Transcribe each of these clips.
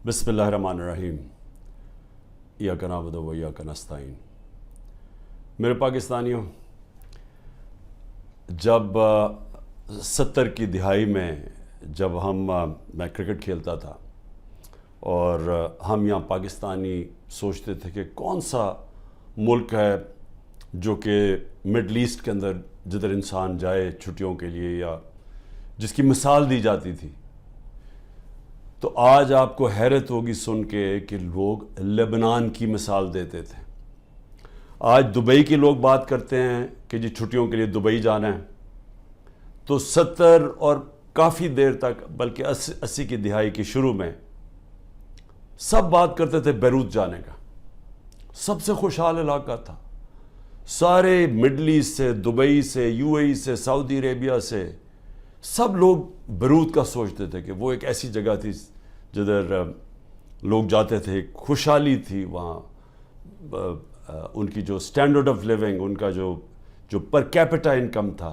بسم اللہ الرحمن الرحیم ایاک نعبد و ایاک نستعین۔ میرے پاکستانیوں، جب 70 کی دہائی میں جب میں کرکٹ کھیلتا تھا اور ہم یہاں پاکستانی سوچتے تھے کہ کون سا ملک ہے جو کہ مڈل ایسٹ کے اندر جدھر انسان جائے چھٹیوں کے لیے یا جس کی مثال دی جاتی تھی، تو آج آپ کو حیرت ہوگی سن کے کہ لوگ لبنان کی مثال دیتے تھے۔ آج دبئی کے لوگ بات کرتے ہیں کہ جی چھٹیوں کے لیے دبئی جانا ہے، تو 70 اور کافی دیر تک بلکہ 80 کی دہائی کی شروع میں سب بات کرتے تھے بیروت جانے کا۔ سب سے خوشحال علاقہ تھا، سارے مڈل ایسٹ سے، دبئی سے، یو اے ای سے، سعودی عربیہ سے سب لوگ بیروت کا سوچتے تھے کہ وہ ایک ایسی جگہ تھی جدھر لوگ جاتے تھے، خوشحالی تھی وہاں، ان کی جو سٹینڈرڈ آف لیونگ، ان کا جو پر کیپٹا انکم تھا،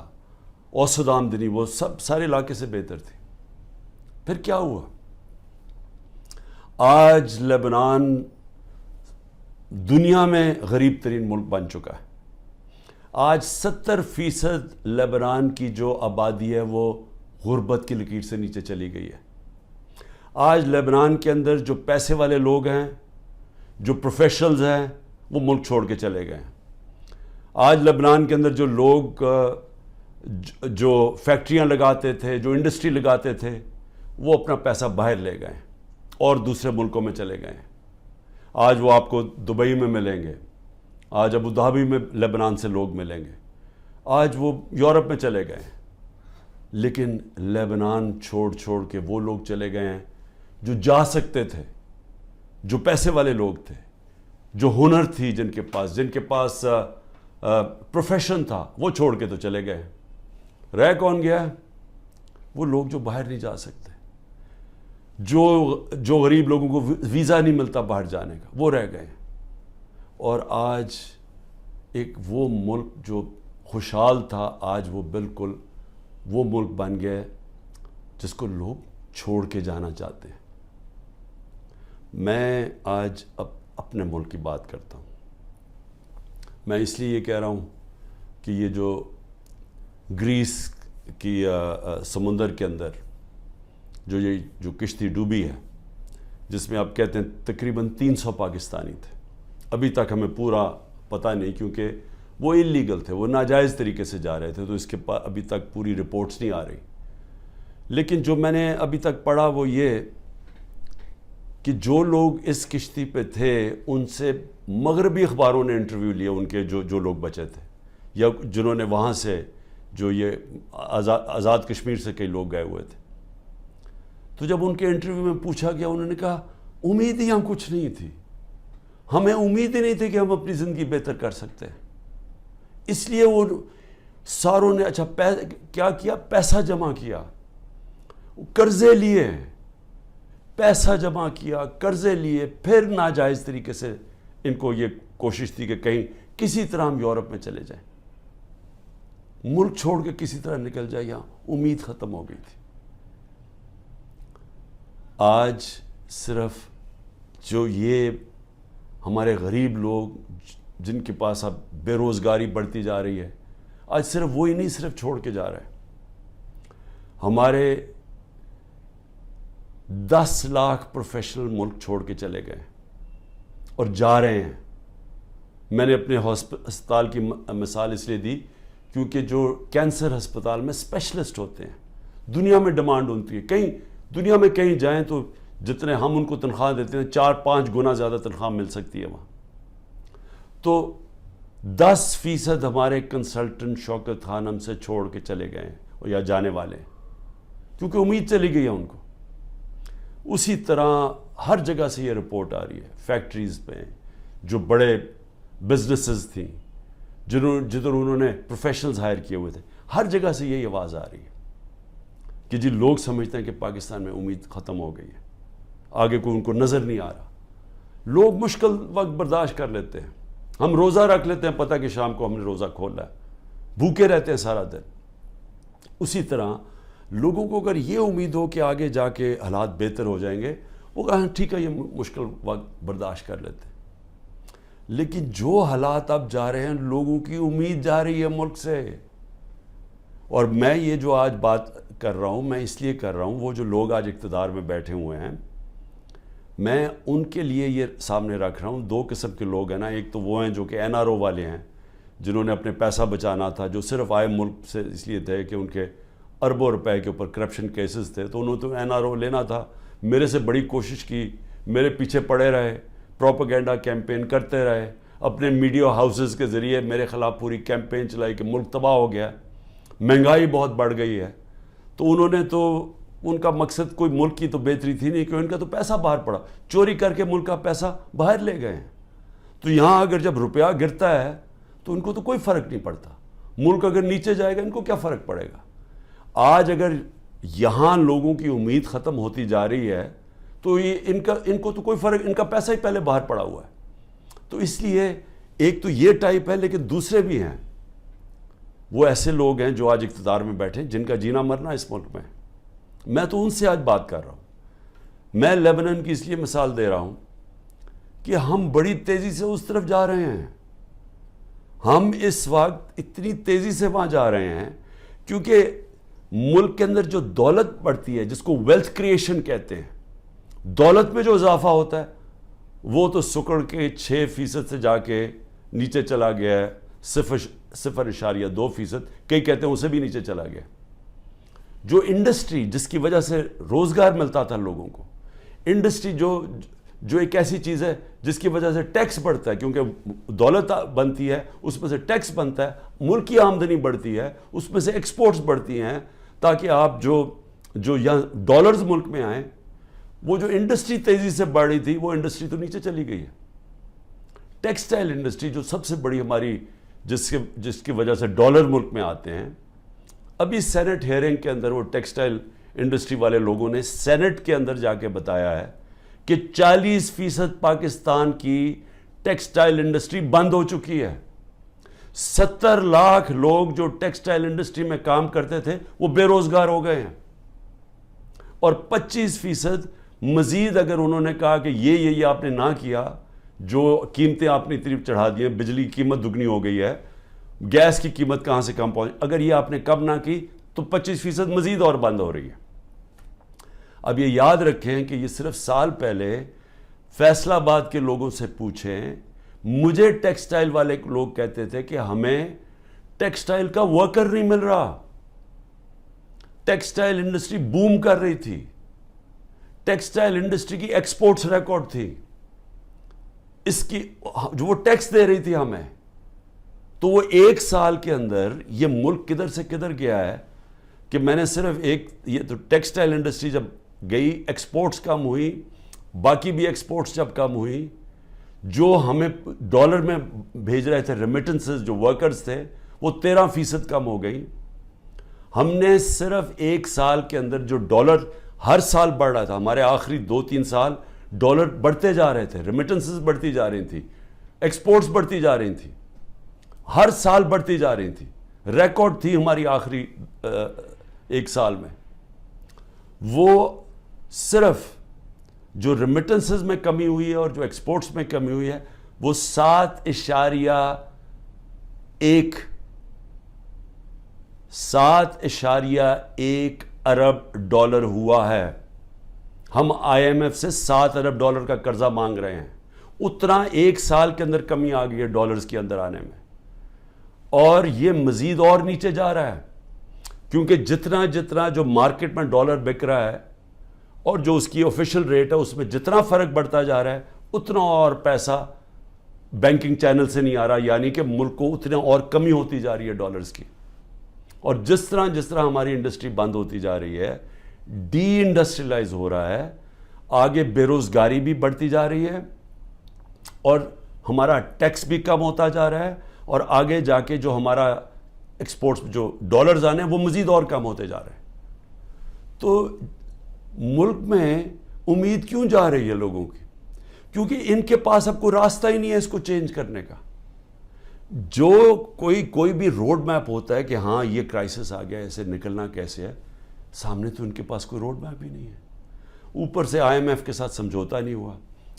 اوسط آمدنی، وہ سب سارے علاقے سے بہتر تھی۔ پھر کیا ہوا؟ آج لبنان دنیا میں غریب ترین ملک بن چکا ہے۔ آج 70% لبنان کی جو آبادی ہے وہ غربت کی لکیر سے نیچے چلی گئی ہے۔ آج لبنان کے اندر جو پیسے والے لوگ ہیں، جو پروفیشنلز ہیں، وہ ملک چھوڑ کے چلے گئے ہیں۔ آج لبنان کے اندر جو لوگ جو فیکٹریاں لگاتے تھے، جو انڈسٹری لگاتے تھے، وہ اپنا پیسہ باہر لے گئے ہیں اور دوسرے ملکوں میں چلے گئے ہیں۔ آج وہ آپ کو دبئی میں ملیں گے، آج ابو ظہبی میں لبنان سے لوگ ملیں گے، آج وہ یورپ میں چلے گئے ہیں۔ لیکن لبنان چھوڑ کے وہ لوگ چلے گئے ہیں جو جا سکتے تھے، جو پیسے والے لوگ تھے، جو ہنر تھی جن کے پاس پروفیشن تھا، وہ چھوڑ کے تو چلے گئے۔ رہ کون گیا؟ وہ لوگ جو باہر نہیں جا سکتے، جو غریب لوگوں کو ویزا نہیں ملتا باہر جانے کا، وہ رہ گئے۔ اور آج ایک وہ ملک جو خوشحال تھا، آج وہ بالکل وہ ملک بن گیا جس کو لوگ چھوڑ کے جانا چاہتے ہیں۔ میں آج اپنے ملک کی بات کرتا ہوں۔ میں اس لیے یہ کہہ رہا ہوں کہ یہ جو گریس کی سمندر کے اندر جو کشتی ڈوبی ہے، جس میں آپ کہتے ہیں تقریباً 300 پاکستانی تھے، ابھی تک ہمیں پورا پتہ نہیں، کیونکہ وہ انلیگل تھے، وہ ناجائز طریقے سے جا رہے تھے، تو اس کے ابھی تک پوری رپورٹس نہیں آ رہی۔ لیکن جو میں نے ابھی تک پڑھا وہ یہ کہ جو لوگ اس کشتی پہ تھے ان سے مغربی اخباروں نے انٹرویو لیا، ان کے جو لوگ بچے تھے یا جنہوں نے وہاں سے جو یہ آزاد کشمیر سے کئی لوگ گئے ہوئے تھے، تو جب ان کے انٹرویو میں پوچھا گیا، انہوں نے کہا امید ہی ہم کچھ نہیں تھی، ہمیں امید ہی نہیں تھی کہ ہم اپنی زندگی بہتر کر سکتے ہیں۔ اس لیے وہ ساروں نے کیا کیا؟ پیسہ جمع کیا، قرضے لیے، پیسہ جمع کیا، قرضے لیے، پھر ناجائز طریقے سے ان کو یہ کوشش تھی کہ کہیں کسی طرح ہم یورپ میں چلے جائیں، ملک چھوڑ کے کسی طرح نکل جائے، یہاں امید ختم ہو گئی تھی۔ آج صرف جو یہ ہمارے غریب لوگ جن کے پاس اب بے روزگاری بڑھتی جا رہی ہے، آج صرف وہی نہیں، صرف چھوڑ کے جا رہے ہیں۔ ہمارے 10 لاکھ پروفیشنل ملک چھوڑ کے چلے گئے اور جا رہے ہیں۔ میں نے اپنے ہسپتال کی مثال اس لیے دی کیونکہ جو کینسر ہسپتال میں اسپیشلسٹ ہوتے ہیں، دنیا میں ڈیمانڈ ہوتی ہے، دنیا میں کہیں جائیں تو جتنے ہم ان کو تنخواہ دیتے ہیں 4-5 گنا زیادہ تنخواہ مل سکتی ہے وہاں۔ تو 10% ہمارے کنسلٹنٹ شوکت خان ہم سے چھوڑ کے چلے گئے ہیں یا جانے والے ہیں، کیونکہ امید چلی گئی ہے ان کو۔ اسی طرح ہر جگہ سے یہ رپورٹ آ رہی ہے، فیکٹریز پہ جو بڑے بزنسز تھیں جدھر انہوں نے پروفیشنلز ہائر کیے ہوئے تھے، ہر جگہ سے یہی آواز آ رہی ہے کہ جی لوگ سمجھتے ہیں کہ پاکستان میں امید ختم ہو گئی ہے، آگے کوئی ان کو نظر نہیں آ رہا۔ لوگ مشکل وقت برداشت کر لیتے ہیں، ہم روزہ رکھ لیتے ہیں، پتہ کہ شام کو ہم نے روزہ کھولا ہے، بھوکے رہتے ہیں سارا دن۔ اسی طرح لوگوں کو اگر یہ امید ہو کہ آگے جا کے حالات بہتر ہو جائیں گے، وہ کہا ٹھیک ہے یہ مشکل وقت برداشت کر لیتے. لیکن جو حالات اب جا رہے ہیں, لوگوں کی امید جا رہی ہے ملک سے. اور میں یہ جو آج بات کر رہا ہوں میں اس لیے کر رہا ہوں, وہ جو لوگ آج اقتدار میں بیٹھے ہوئے ہیں میں ان کے لیے یہ سامنے رکھ رہا ہوں. دو قسم کے لوگ ہیں نا, ایک تو وہ ہیں جو کہ NRO والے ہیں جنہوں نے اپنے پیسہ بچانا تھا, جو صرف آئے ملک سے اس لیے تھے کہ ان کے اربوں روپے کے اوپر کرپشن کیسز تھے, تو انہوں نے تو NRO لینا تھا. میرے سے بڑی کوشش کی, میرے پیچھے پڑے رہے, پروپیگنڈا کیمپین کرتے رہے, اپنے میڈیا ہاؤسز کے ذریعے میرے خلاف پوری کیمپین چلائی کہ ملک تباہ ہو گیا, مہنگائی بہت بڑھ گئی ہے. تو انہوں نے تو, ان کا مقصد کوئی ملک کی تو بہتری تھی نہیں, کہ ان کا تو پیسہ باہر پڑا, چوری کر کے ملک کا پیسہ باہر لے گئے ہیں. تو یہاں اگر جب روپیہ گرتا ہے تو ان کو تو کوئی فرق نہیں پڑتا, ملک اگر نیچے جائے گا ان کو کیا فرق پڑے گا. آج اگر یہاں لوگوں کی امید ختم ہوتی جا رہی ہے تو یہ ان کو تو کوئی فرق, ان کا پیسہ ہی پہلے باہر پڑا ہوا ہے. تو اس لیے ایک تو یہ ٹائپ ہے, لیکن دوسرے بھی ہیں, وہ ایسے لوگ ہیں جو آج اقتدار میں بیٹھے جن کا جینا مرنا اس ملک میں. میں تو ان سے آج بات کر رہا ہوں. میں لیبنان کی اس لیے مثال دے رہا ہوں کہ ہم بڑی تیزی سے اس طرف جا رہے ہیں. ہم اس وقت اتنی تیزی سے وہاں جا رہے ہیں کیونکہ ملک کے اندر جو دولت بڑھتی ہے, جس کو ویلتھ کریشن کہتے ہیں, دولت میں جو اضافہ ہوتا ہے وہ تو سکڑ کے 6% سے جا کے نیچے چلا گیا ہے 0.2%, کئی کہتے ہیں اسے بھی نیچے چلا گیا. جو انڈسٹری جس کی وجہ سے روزگار ملتا تھا لوگوں کو, انڈسٹری جو ایک ایسی چیز ہے جس کی وجہ سے ٹیکس بڑھتا ہے, کیونکہ دولت بنتی ہے اس میں سے ٹیکس بنتا ہے, ملک کی آمدنی بڑھتی ہے, اس میں سے ایکسپورٹس بڑھتی ہیں, تاکہ آپ جو یہاں ڈالرز ملک میں آئیں. وہ جو انڈسٹری تیزی سے بڑھ رہی تھی وہ انڈسٹری تو نیچے چلی گئی ہے. ٹیکسٹائل انڈسٹری جو سب سے بڑی ہماری, جس کی وجہ سے ڈالر ملک میں آتے ہیں, ابھی سینٹ ہیئرنگ کے اندر وہ ٹیکسٹائل انڈسٹری والے لوگوں نے سینٹ کے اندر جا کے بتایا ہے کہ 40% پاکستان کی ٹیکسٹائل انڈسٹری بند ہو چکی ہے. 70 لاکھ لوگ جو ٹیکسٹائل انڈسٹری میں کام کرتے تھے وہ بے روزگار ہو گئے ہیں, اور 25% مزید اگر انہوں نے کہا کہ یہ آپ نے نہ کیا, جو قیمتیں آپ نے اتنی چڑھا دی ہیں, بجلی کی قیمت دگنی ہو گئی ہے, گیس کی قیمت کہاں سے کم پہنچ, اگر یہ آپ نے کب نہ کی تو 25% مزید اور بند ہو رہی ہے. اب یہ یاد رکھیں کہ یہ صرف سال پہلے فیصل آباد کے لوگوں سے پوچھیں, مجھے ٹیکسٹائل والے لوگ کہتے تھے کہ ہمیں ٹیکسٹائل کا ورکر نہیں مل رہا. ٹیکسٹائل انڈسٹری بوم کر رہی تھی, ٹیکسٹائل انڈسٹری کی ایکسپورٹس ریکارڈ تھی, اس کی جو وہ ٹیکس دے رہی تھی ہمیں. تو وہ ایک سال کے اندر یہ ملک کدھر سے کدھر گیا ہے کہ میں نے صرف یہ تو ٹیکسٹائل انڈسٹری جب گئی, ایکسپورٹس کم ہوئی, باقی بھی ایکسپورٹس جب کم ہوئی, جو ہمیں ڈالر میں بھیج رہے تھے ریمیٹنسز, جو ورکرز تھے, وہ 13% کم ہو گئی. ہم نے صرف ایک سال کے اندر جو ڈالر ہر سال بڑھ رہا تھا, ہمارے آخری 2-3 سال ڈالر بڑھتے جا رہے تھے, ریمیٹنسز بڑھتی جا رہی تھی, ایکسپورٹس بڑھتی جا رہی تھی, ہر سال بڑھتی جا رہی تھی, ریکارڈ تھی ہماری آخری ایک سال میں. وہ صرف جو ریمیٹنسز میں کمی ہوئی ہے اور جو ایکسپورٹس میں کمی ہوئی ہے وہ 7.1 ارب ڈالر ہوا ہے. ہم IMF سے 7 ارب ڈالر کا قرضہ مانگ رہے ہیں. اتنا ایک سال کے اندر کمی آ گئی ہے ڈالرز کے اندر آنے میں, اور یہ مزید اور نیچے جا رہا ہے, کیونکہ جتنا جو مارکیٹ میں ڈالر بک رہا ہے اور جو اس کی آفیشیل ریٹ ہے اس میں جتنا فرق بڑھتا جا رہا ہے اتنا اور پیسہ بینکنگ چینل سے نہیں آ رہا, یعنی کہ ملک کو اتنا اور کمی ہوتی جا رہی ہے ڈالرز کی. اور جس طرح ہماری انڈسٹری بند ہوتی جا رہی ہے, ڈی انڈسٹریلائز ہو رہا ہے, آگے بے روزگاری بھی بڑھتی جا رہی ہے, اور ہمارا ٹیکس بھی کم ہوتا جا رہا ہے, اور آگے جا کے جو ہمارا ایکسپورٹس جو ڈالرز آنے ہیں وہ مزید اور کم ہوتے جا رہے ہیں. تو ملک میں امید کیوں جا رہی ہے لوگوں کی؟ کیونکہ ان کے پاس اب کوئی راستہ ہی نہیں ہے اس کو چینج کرنے کا. جو کوئی بھی روڈ میپ ہوتا ہے کہ ہاں یہ کرائسس آ گیا, ایسے نکلنا کیسے ہے, سامنے تو ان کے پاس کوئی روڈ میپ ہی نہیں ہے. اوپر سے IMF کے ساتھ سمجھوتا نہیں ہوا.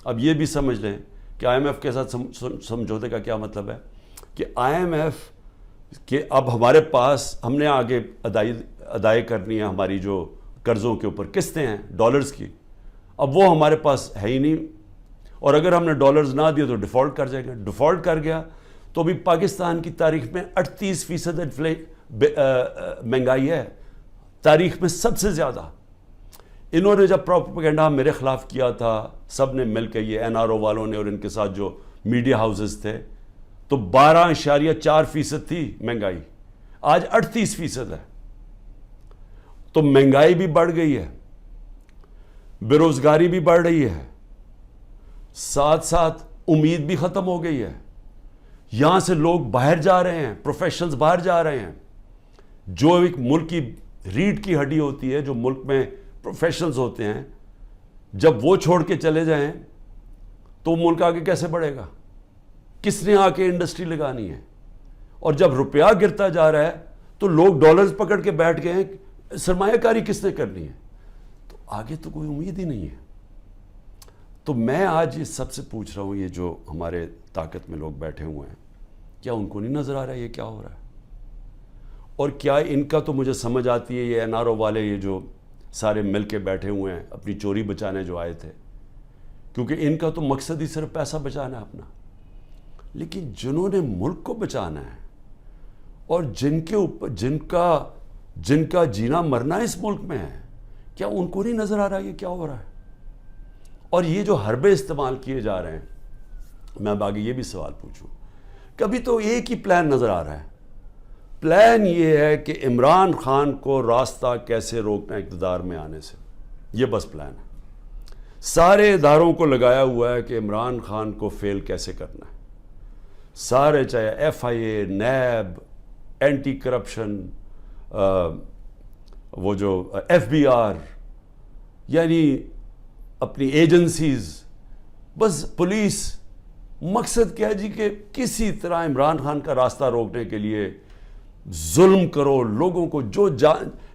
اب یہ بھی سمجھ لیں کہ IMF کے ساتھ سمجھوتے کا کیا مطلب ہے کہ IMF کہ اب ہمارے پاس ہم نے آگے ادائی کرنی ہے ہماری جو قرضوں کے اوپر قسطیں ہیں ڈالرز کی, اب وہ ہمارے پاس ہے ہی نہیں, اور اگر ہم نے ڈالرز نہ دیے تو ڈیفالٹ کر جائے گا. ڈیفالٹ کر گیا تو بھی پاکستان کی تاریخ میں 38% مہنگائی ہے, تاریخ میں سب سے زیادہ. انہوں نے جب پروپیگنڈا میرے خلاف کیا تھا سب نے مل کے, یہ NRO والوں نے اور ان کے ساتھ جو میڈیا ہاؤسز تھے, تو 12.4% تھی مہنگائی, آج 38% ہے. تو مہنگائی بھی بڑھ گئی ہے, بے روزگاری بھی بڑھ رہی ہے, ساتھ ساتھ امید بھی ختم ہو گئی ہے. یہاں سے لوگ باہر جا رہے ہیں, پروفیشنلز باہر جا رہے ہیں. جو ایک ملک کی ریڑھ کی ہڈی ہوتی ہے, جو ملک میں پروفیشنلز ہوتے ہیں, جب وہ چھوڑ کے چلے جائیں تو ملک آگے کیسے بڑھے گا؟ کس نے آ کے انڈسٹری لگانی ہے؟ اور جب روپیہ گرتا جا رہا ہے تو لوگ ڈالرز پکڑ کے بیٹھ گئے ہیں, سرمایہ کاری کس نے کرنی ہے؟ تو آگے تو کوئی امید ہی نہیں ہے. تو میں آج یہ سب سے پوچھ رہا ہوں, یہ جو ہمارے طاقت میں لوگ بیٹھے ہوئے ہیں, کیا ان کو نہیں نظر آ رہا ہے یہ کیا ہو رہا ہے؟ اور کیا ان کا تو مجھے سمجھ آتی ہے, یہ NRO والے یہ جو سارے مل کے بیٹھے ہوئے ہیں اپنی چوری بچانے جو آئے تھے, کیونکہ ان کا تو مقصد ہی صرف پیسہ بچانا ہے اپنا. لیکن جنہوں نے ملک کو بچانا ہے اور جن کے اوپر جن کا جینا مرنا اس ملک میں ہے, کیا ان کو نہیں نظر آ رہا یہ کیا ہو رہا ہے؟ اور یہ جو حربے استعمال کیے جا رہے ہیں, میں اب آگے یہ بھی سوال پوچھوں, کبھی تو ایک ہی پلان نظر آ رہا ہے. پلان یہ ہے کہ عمران خان کو راستہ کیسے روکنا اقتدار میں آنے سے, یہ بس پلان ہے. سارے اداروں کو لگایا ہوا ہے کہ عمران خان کو فیل کیسے کرنا ہے. سارے, چاہے FIA, نیب, اینٹی کرپشن, وہ جو FBR, یعنی اپنی ایجنسیز, بس پولیس, مقصد کیا ہے جی کہ کسی طرح عمران خان کا راستہ روکنے کے لیے ظلم کرو لوگوں کو. جو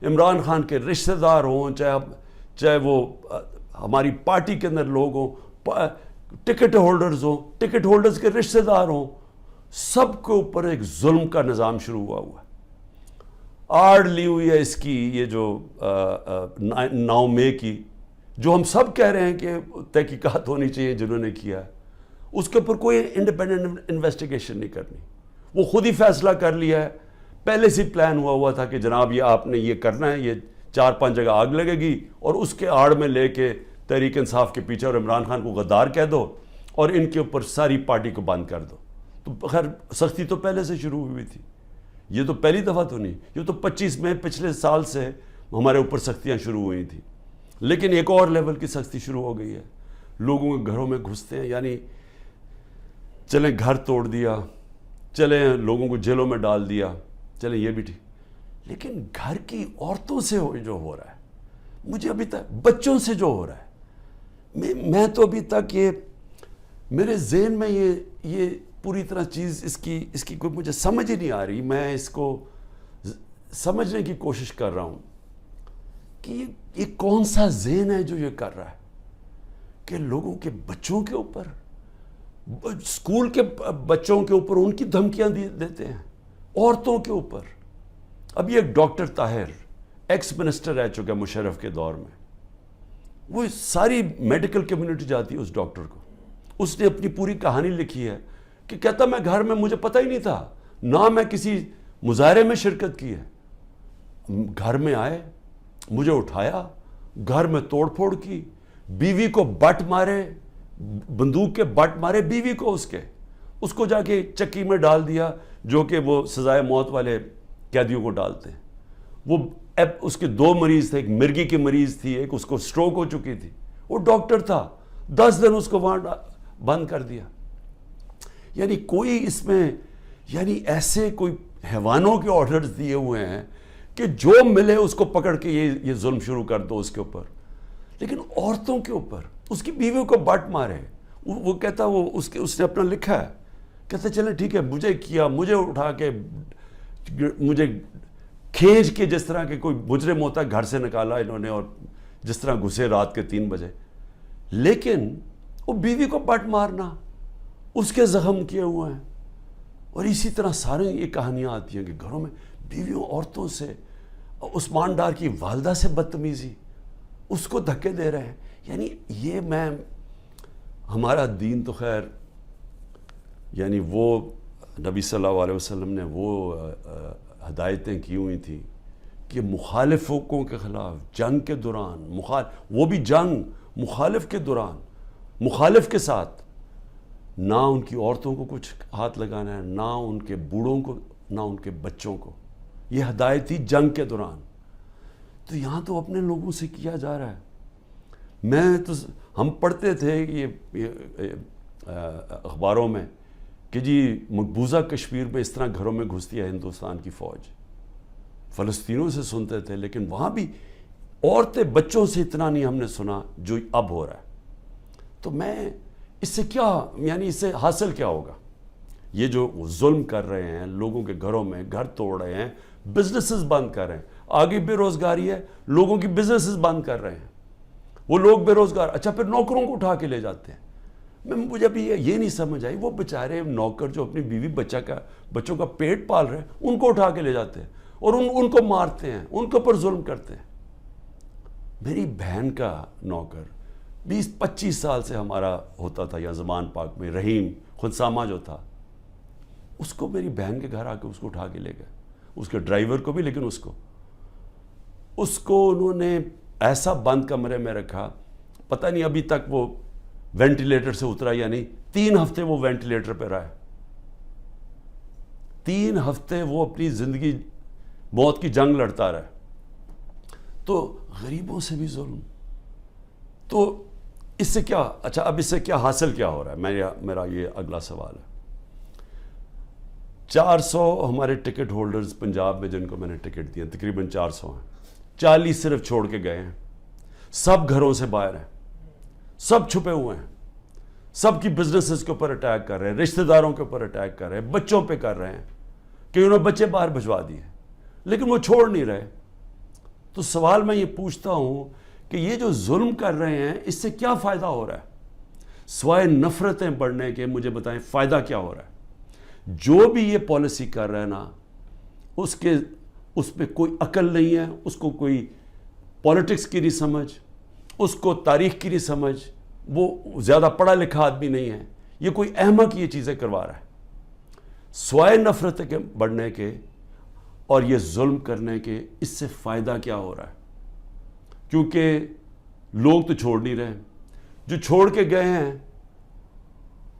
عمران خان کے رشتہ دار ہوں, چاہے وہ ہماری پارٹی کے اندر لوگ ہوں, ٹکٹ ہولڈرز ہوں, ٹکٹ ہولڈرز کے رشتہ دار ہوں, سب کے اوپر ایک ظلم کا نظام شروع ہوا ہے. آڑ لی ہوئی ہے اس کی, یہ جو 9 مئی کی, جو ہم سب کہہ رہے ہیں کہ تحقیقات ہونی چاہیے جنہوں نے کیا ہے, اس کے اوپر کوئی انڈیپینڈنٹ انویسٹیگیشن نہیں کرنی. وہ خود ہی فیصلہ کر لیا ہے, پہلے سے پلان ہوا تھا کہ جناب یہ آپ نے یہ کرنا ہے, یہ 4-5 جگہ آگ لگے گی, اور اس کے آڑ میں لے کے تحریک انصاف کے پیچھے اور عمران خان کو غدار کہہ دو اور ان کے اوپر ساری پارٹی کو بند کر دو. تو خیر سختی تو پہلے سے شروع ہوئی تھی, یہ تو پہلی دفعہ تو نہیں, یہ تو 25 مئی پچھلے سال سے ہمارے اوپر سختیاں شروع ہوئی تھیں. لیکن ایک اور لیول کی سختی شروع ہو گئی ہے, لوگوں کے گھروں میں گھستے ہیں, یعنی چلیں گھر توڑ دیا, چلیں لوگوں کو جیلوں میں ڈال دیا, چلیں یہ بھی ٹھیک, لیکن گھر کی عورتوں سے جو ہو رہا ہے, مجھے ابھی تک بچوں سے جو ہو رہا ہے, میں تو ابھی تک یہ میرے ذہن میں یہ پوری طرح چیز اس کی کوئی مجھے سمجھ ہی نہیں آ رہی. میں اس کو سمجھنے کی کوشش کر رہا ہوں کہ یہ کون سا ذہن ہے جو یہ کر رہا ہے کہ لوگوں کے بچوں کے اوپر, اسکول کے بچوں کے اوپر ان کی دھمکیاں دیتے ہیں, عورتوں کے اوپر. اب یہ ڈاکٹر طاہر ایکس منسٹر رہ چکا مشرف کے دور میں, وہ ساری میڈیکل کمیونٹی جاتی ہے اس ڈاکٹر کو. اس نے اپنی پوری کہانی لکھی ہے کہ کہتا میں گھر میں مجھے پتہ ہی نہیں تھا, نہ میں کسی مظاہرے میں شرکت کی ہے, گھر میں آئے, مجھے اٹھایا, گھر میں توڑ پھوڑ کی, بیوی کو بٹ مارے, بندوق کے بٹ مارے بیوی کو, اس کو جا کے چکی میں ڈال دیا, جو کہ وہ سزائے موت والے قیدیوں کو ڈالتے ہیں. وہ اس کے 2 مریض تھے, ایک مرگی کی مریض تھی, ایک اس کو سٹروک ہو چکی تھی. وہ ڈاکٹر تھا, 10 دن اس کو وہاں بند کر دیا. یعنی کوئی اس میں, یعنی ایسے کوئی حیوانوں کے آرڈرز دیے ہوئے ہیں کہ جو ملے اس کو پکڑ کے یہ ظلم شروع کر دو اس کے اوپر. لیکن عورتوں کے اوپر, اس کی بیویوں کو بٹ مارے. وہ کہتا, اس نے اپنا لکھا ہے, کہتے چلیں ٹھیک ہے, مجھے کیا, مجھے اٹھا کے مجھے کھینچ کے جس طرح کے کوئی مجرم ہوتا ہے گھر سے نکالا انہوں نے, اور جس طرح گھسے رات کے 3 بجے. لیکن وہ بیوی کو بٹ مارنا, اس کے زخم کیے ہوئے ہیں. اور اسی طرح سارے یہ کہانیاں آتی ہیں کہ گھروں میں بیویوں, عورتوں سے, عثمان ڈار کی والدہ سے بدتمیزی, اس کو دھکے دے رہے ہیں. یعنی یہ ہمارا دین تو خیر, یعنی وہ نبی صلی اللہ علیہ وسلم نے وہ ہدایتیں کی ہوئی تھیں کہ مخالفوں کے خلاف جنگ کے دوران, وہ بھی جنگ مخالف کے دوران, مخالف کے ساتھ, نہ ان کی عورتوں کو کچھ ہاتھ لگانا ہے, نہ ان کے بوڑھوں کو, نہ ان کے بچوں کو. یہ ہدایت تھی جنگ کے دوران. تو یہاں تو اپنے لوگوں سے کیا جا رہا ہے. ہم پڑھتے تھے یہ اخباروں میں کہ جی مقبوضہ کشمیر میں اس طرح گھروں میں گھستی ہے ہندوستان کی فوج. فلسطینیوں سے سنتے تھے, لیکن وہاں بھی عورتیں بچوں سے اتنا نہیں ہم نے سنا جو اب ہو رہا ہے. تو میں اس سے کیا, یعنی اس سے حاصل کیا ہوگا؟ یہ جو ظلم کر رہے ہیں لوگوں کے گھروں میں, گھر توڑ رہے ہیں, بزنسز بند کر رہے ہیں, آگے بے روزگاری ہے, لوگوں کی بزنسز بند کر رہے ہیں, وہ لوگ بے روزگار. اچھا پھر نوکروں کو اٹھا کے لے جاتے ہیں. مجھے ابھی یہ نہیں سمجھ آئی, وہ بیچارے نوکر جو اپنی بیوی بچوں کا پیٹ پال رہے ہیں, ان کو اٹھا کے لے جاتے ہیں اور ان کو مارتے ہیں, ان کے اوپر ظلم کرتے ہیں. میری بہن کا نوکر 20-25 سال سے ہمارا ہوتا تھا یہاں زمان پاک میں, رحیم خنسامہ جو تھا, اس کو میری بہن کے گھر آ کے اس کو اٹھا کے لے گئے, اس کے ڈرائیور کو بھی, لیکن اس کو انہوں نے ایسا بند کمرے میں رکھا, پتہ نہیں ابھی تک وہ وینٹیلیٹر سے اترا یا نہیں. 3 ہفتے وہ وینٹیلیٹر پہ رہا ہے. 3 ہفتے وہ اپنی زندگی موت کی جنگ لڑتا رہا ہے. تو غریبوں سے بھی ظلم. تو اس سے کیا, اچھا اب اس سے کیا حاصل کیا ہو رہا ہے؟ میرا یہ اگلا سوال ہے. 400 ہمارے ٹکٹ ہولڈرز پنجاب میں جن کو میں نے ٹکٹ دیا, تقریباً 400 ہیں, 40 صرف چھوڑ کے گئے ہیں. سب گھروں سے باہر ہیں, سب چھپے ہوئے ہیں, سب کی بزنسز کے اوپر اٹیک کر رہے ہیں, رشتہ داروں کے اوپر اٹیک کر رہے ہیں, بچوں پہ کر رہے ہیں کہ انہوں نے بچے باہر بھجوا دیے, لیکن وہ چھوڑ نہیں رہے. تو سوال میں یہ پوچھتا ہوں کہ یہ جو ظلم کر رہے ہیں اس سے کیا فائدہ ہو رہا ہے؟ سوائے نفرتیں بڑھنے کے مجھے بتائیں فائدہ کیا ہو رہا ہے؟ جو بھی یہ پالیسی کر رہا ہے نا, اس پہ کوئی عقل نہیں ہے, اس کو کوئی پولیٹکس کی نہیں سمجھ, اس کو تاریخ کی نہیں سمجھ, وہ زیادہ پڑھا لکھا آدمی نہیں ہے, یہ کوئی احمق یہ چیزیں کروا رہا ہے. سوائے نفرت کے بڑھنے کے اور یہ ظلم کرنے کے, اس سے فائدہ کیا ہو رہا ہے؟ کیونکہ لوگ تو چھوڑ نہیں رہے. جو چھوڑ کے گئے ہیں,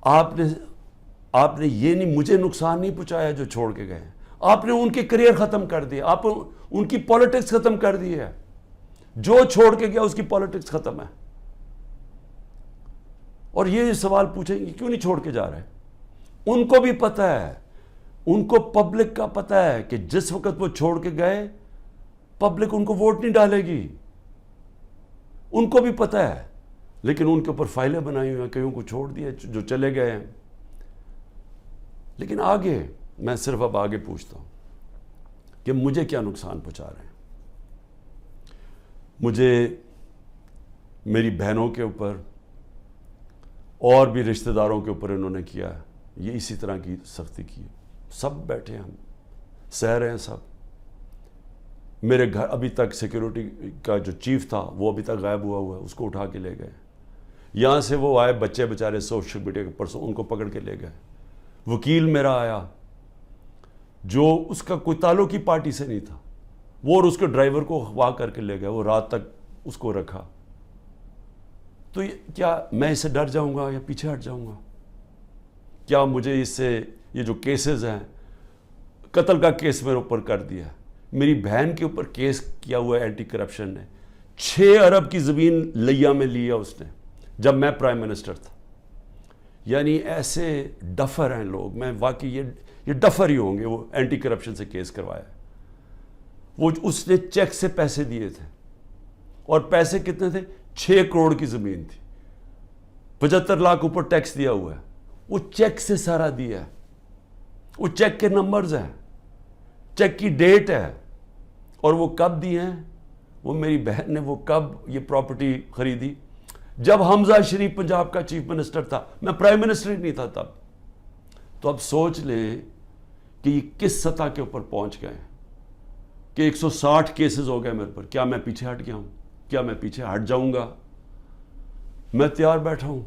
آپ نے یہ نہیں, مجھے نقصان نہیں پہنچایا جو چھوڑ کے گئے ہیں, آپ نے ان کے کریئر ختم کر دیے, آپ ان کی پولیٹکس ختم کر دی ہے. جو چھوڑ کے گیا اس کی پولیٹکس ختم ہے. اور یہ سوال پوچھیں گے کیوں نہیں چھوڑ کے جا رہے؟ ان کو بھی پتہ ہے, ان کو پبلک کا پتہ ہے کہ جس وقت وہ چھوڑ کے گئے پبلک ان کو ووٹ نہیں ڈالے گی, ان کو بھی پتہ ہے. لیکن ان کے اوپر فائلیں بنائی ہوئی ہیں, کئیوں کو چھوڑ دیا جو چلے گئے ہیں. لیکن آگے میں صرف اب آگے پوچھتا ہوں کہ مجھے کیا نقصان پہنچا رہے ہیں؟ مجھے میری بہنوں کے اوپر اور بھی رشتہ داروں کے اوپر انہوں نے کیا ہے, یہ اسی طرح کی سختی کی. سب بیٹھے ہم سہ رہے ہیں سب. میرے گھر ابھی تک سیکیورٹی کا جو چیف تھا وہ ابھی تک غائب ہوا ہے, اس کو اٹھا کے لے گئے. یہاں سے وہ آئے بچے بیچارے سوشل میڈیا کے پرسوں, ان کو پکڑ کے لے گئے. وکیل میرا آیا جو اس کا کوئی تعلق ہی پارٹی سے نہیں تھا, وہ اور اس کے ڈرائیور کو اغوا کر کے لے گئے, وہ رات تک اس کو رکھا. تو کیا میں اس سے ڈر جاؤں گا یا پیچھے ہٹ جاؤں گا؟ کیا مجھے اس سے, یہ جو کیسز ہیں, قتل کا کیس میرے اوپر کر دیا, میری بہن کے اوپر کیس کیا ہوا ہے اینٹی کرپشن نے, 6 ارب کی زمین لیا میں لیا اس نے جب میں پرائم منسٹر تھا. یعنی ایسے ڈفر ہیں لوگ, میں واقعی یہ ڈفر ہی ہوں گے. وہ اینٹی کرپشن سے کیس کروایا, وہ اس نے چیک سے پیسے دیے تھے, اور پیسے کتنے تھے؟ 6 کروڑ کی زمین تھی, 75 لاکھ اوپر ٹیکس دیا ہوا ہے. وہ چیک سے سارا دیا ہے, وہ چیک کے نمبرز ہیں, چیک کی ڈیٹ ہے, اور وہ کب دیے ہیں وہ میری بہن نے وہ کب یہ پراپرٹی خریدی؟ جب حمزہ شریف پنجاب کا چیف منسٹر تھا، میں پرائم منسٹر ہی نہیں تھا تب. تو اب سوچ لیں کہ یہ کس سطح کے اوپر پہنچ گئے ہیں کہ 160 کیسز ہو گئے میرے پر. کیا میں پیچھے ہٹ گیا ہوں؟ کیا میں پیچھے ہٹ جاؤں گا؟ میں تیار بیٹھا ہوں.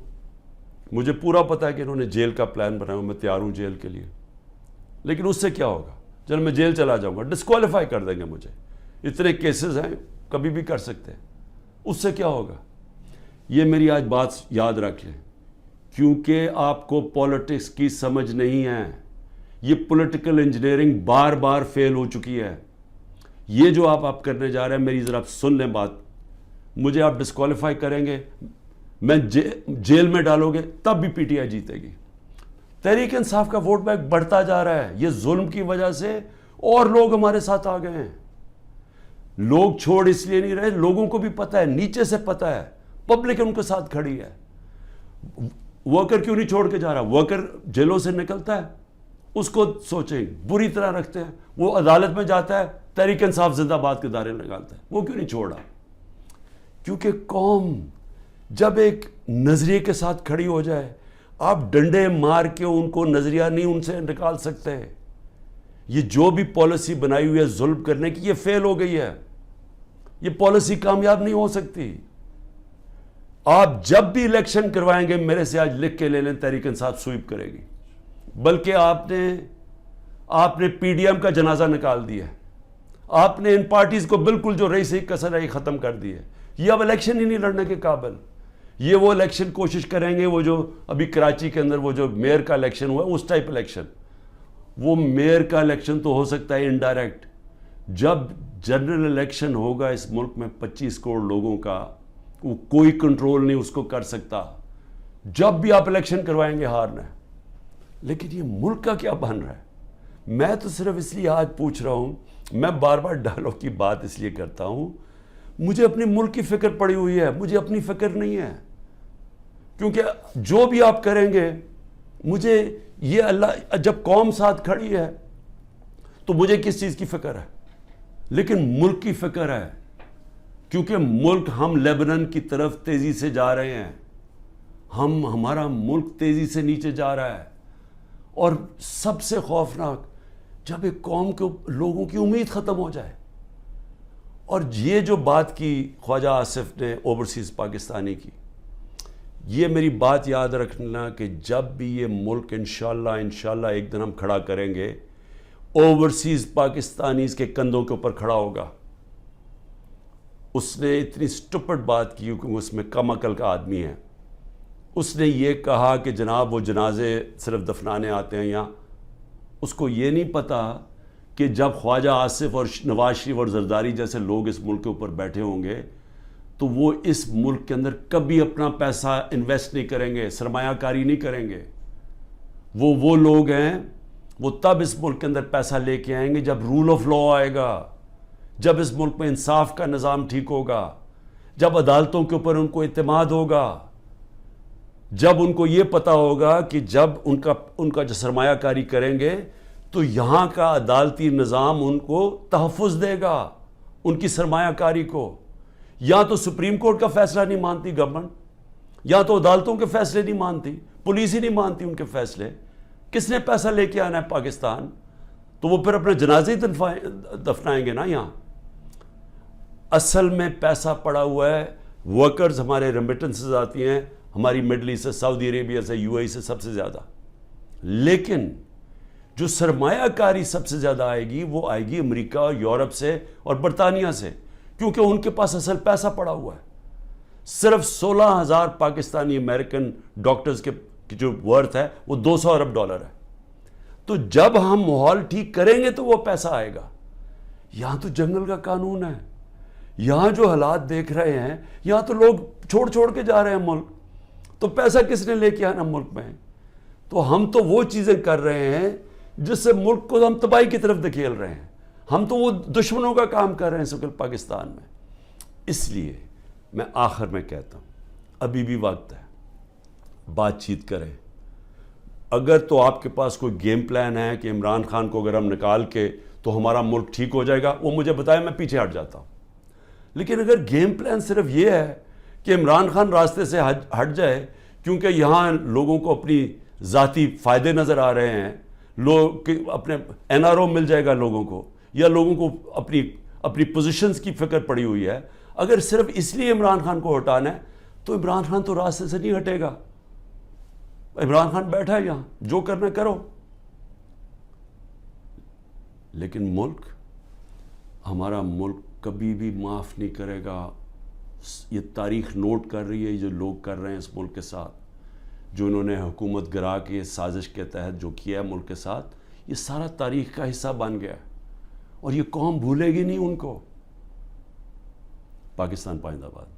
مجھے پورا پتا ہے کہ انہوں نے جیل کا پلان بنایا، میں تیار ہوں جیل کے لیے. لیکن اس سے کیا ہوگا؟ جب میں جیل چلا جاؤں گا ڈسکوالیفائی کر دیں گے مجھے. اتنے کیسز ہیں، کبھی بھی کر سکتے ہیں. اس سے کیا ہوگا؟ یہ میری آج بات یاد رکھ لیں، کیونکہ آپ کو پولیٹکس کی سمجھ نہیں ہے. یہ پولیٹیکل انجینئرنگ بار بار فیل ہو چکی ہے. یہ جو آپ کرنے جا رہے ہیں، میری ذرا سن لیں بات. مجھے آپ ڈسکوالیفائی کریں گے، میں جیل میں ڈالو گے، تب بھی پی ٹی آئی جیتے گی. تحریک انصاف کا ووٹ بینک بڑھتا جا رہا ہے. یہ ظلم کی وجہ سے اور لوگ ہمارے ساتھ آ گئے ہیں. لوگ چھوڑ اس لیے نہیں رہے، لوگوں کو بھی پتہ ہے، نیچے سے پتہ ہے، پبلک ان کے ساتھ کھڑی ہے. ورکر کیوں نہیں چھوڑ کے جا رہا؟ ورکر جیلوں سے نکلتا ہے، اس کو سوچیں بری طرح رکھتے ہیں. وہ عدالت میں جاتا ہے، تحریک انصاف زندہ باد کے دائرے نکالتا ہے. وہ کیوں نہیں چھوڑا؟ کیونکہ قوم جب ایک نظریے کے ساتھ کھڑی ہو جائے، آپ ڈنڈے مار کے ان کو نظریہ نہیں ان سے نکال سکتے. یہ جو بھی پالیسی بنائی ہوئی ہے ظلم کرنے کی، یہ فیل ہو گئی ہے. یہ پالیسی کامیاب نہیں ہو سکتی. آپ جب بھی الیکشن کروائیں گے، میرے سے آج لکھ کے لے لیں، تحریک انصاف سویپ کرے گی. بلکہ آپ نے پی ڈی ایم کا جنازہ نکال دیا ہے. آپ نے ان پارٹیز کو بالکل جو رئیس کسر ہے ختم کر دی ہے. یہ اب الیکشن ہی نہیں لڑنے کے قابل. یہ وہ الیکشن کوشش کریں گے، وہ جو ابھی کراچی کے اندر وہ جو میئر کا الیکشن ہوا ہے، اس ٹائپ الیکشن. وہ میئر کا الیکشن تو ہو سکتا ہے انڈائریکٹ. جب جنرل الیکشن ہوگا اس ملک میں 25 کروڑ لوگوں کا، وہ کوئی کنٹرول نہیں اس کو کر سکتا. جب بھی آپ الیکشن کروائیں گے ہارنا ہے. لیکن یہ ملک کا کیا بن رہا ہے؟ میں تو صرف اس لیے آج پوچھ رہا ہوں، میں بار بار ڈائلاگ کی بات اس لیے کرتا ہوں، مجھے اپنے ملک کی فکر پڑی ہوئی ہے، مجھے اپنی فکر نہیں ہے. کیونکہ جو بھی آپ کریں گے، مجھے یہ اللہ، جب قوم ساتھ کھڑی ہے تو مجھے کس چیز کی فکر ہے؟ لیکن ملک کی فکر ہے. کیونکہ ملک، ہم لیبنان کی طرف تیزی سے جا رہے ہیں. ہمارا ملک تیزی سے نیچے جا رہا ہے. اور سب سے خوفناک، جب ایک قوم کے لوگوں کی امید ختم ہو جائے. اور یہ جو بات کی خواجہ آصف نے اوورسیز پاکستانی کی، یہ میری بات یاد رکھنا کہ جب بھی یہ ملک انشاءاللہ ایک دن ہم کھڑا کریں گے، اوورسیز پاکستانیز کے کندھوں کے اوپر کھڑا ہوگا. اس نے اتنی سٹپڈ بات کی کیونکہ اس میں کم عقل کا آدمی ہے. اس نے یہ کہا کہ جناب وہ جنازے صرف دفنانے آتے ہیں یہاں. اس کو یہ نہیں پتا کہ جب خواجہ آصف اور نواز شریف اور زرداری جیسے لوگ اس ملک کے اوپر بیٹھے ہوں گے تو وہ اس ملک کے اندر کبھی اپنا پیسہ انویسٹ نہیں کریں گے، سرمایہ کاری نہیں کریں گے. وہ لوگ ہیں، وہ تب اس ملک کے اندر پیسہ لے کے آئیں گے جب رول آف لا آئے گا، جب اس ملک میں انصاف کا نظام ٹھیک ہوگا، جب عدالتوں کے اوپر ان کو اعتماد ہوگا، جب ان کو یہ پتا ہوگا کہ جب ان کا جو سرمایہ کاری کریں گے تو یہاں کا عدالتی نظام ان کو تحفظ دے گا، ان کی سرمایہ کاری کو. یا تو سپریم کورٹ کا فیصلہ نہیں مانتی گورنمنٹ، یا تو عدالتوں کے فیصلے نہیں مانتی، پولیس ہی نہیں مانتی ان کے فیصلے. کس نے پیسہ لے کے آنا ہے پاکستان؟ تو وہ پھر اپنے جنازے ہی دفنائیں گے نا یہاں. اصل میں پیسہ پڑا ہوا ہے، ورکرز ہمارے ریمیٹنسز آتی ہیں ہماری مڈل ایسٹ سے، سعودی عربیہ سے، یو اے ای سے سب سے زیادہ. لیکن جو سرمایہ کاری سب سے زیادہ آئے گی وہ آئے گی امریکہ اور یورپ سے اور برطانیہ سے، کیونکہ ان کے پاس اصل پیسہ پڑا ہوا ہے. صرف 16,000 پاکستانی امریکن ڈاکٹرز کے جو ورتھ ہے وہ $200 ارب ہے. تو جب ہم ماحول ٹھیک کریں گے تو وہ پیسہ آئے گا. یہاں تو جنگل کا قانون ہے. یہاں جو حالات دیکھ رہے ہیں، یہاں تو لوگ چھوڑ کے جا رہے ہیں ملک. تو پیسہ کس نے لے کے آنا ملک میں؟ تو ہم تو وہ چیزیں کر رہے ہیں جس سے ملک کو ہم تباہی کی طرف دھکیل رہے ہیں. ہم تو وہ دشمنوں کا کام کر رہے ہیں سکل پاکستان میں. اس لیے میں آخر میں کہتا ہوں، ابھی بھی وقت ہے، بات چیت کریں. اگر تو آپ کے پاس کوئی گیم پلان ہے کہ عمران خان کو اگر ہم نکال کے تو ہمارا ملک ٹھیک ہو جائے گا، وہ مجھے بتائیں، میں پیچھے ہٹ جاتا ہوں. لیکن اگر گیم پلان صرف یہ ہے کہ عمران خان راستے سے ہٹ جائے کیونکہ یہاں لوگوں کو اپنی ذاتی فائدے نظر آ رہے ہیں، لوگ اپنے NRO مل جائے گا لوگوں کو، یا لوگوں کو اپنی پوزیشنز کی فکر پڑی ہوئی ہے، اگر صرف اس لیے عمران خان کو ہٹانا ہے تو عمران خان تو راستے سے نہیں ہٹے گا. عمران خان بیٹھا ہے یہاں، جو کرنا کرو. لیکن ملک، ہمارا ملک کبھی بھی معاف نہیں کرے گا. یہ تاریخ نوٹ کر رہی ہے جو لوگ کر رہے ہیں اس ملک کے ساتھ، جو انہوں نے حکومت گرا کے سازش کے تحت جو کیا ہے ملک کے ساتھ، یہ سارا تاریخ کا حصہ بن گیا اور یہ قوم بھولے گی نہیں ان کو. پاکستان پائندہ باد.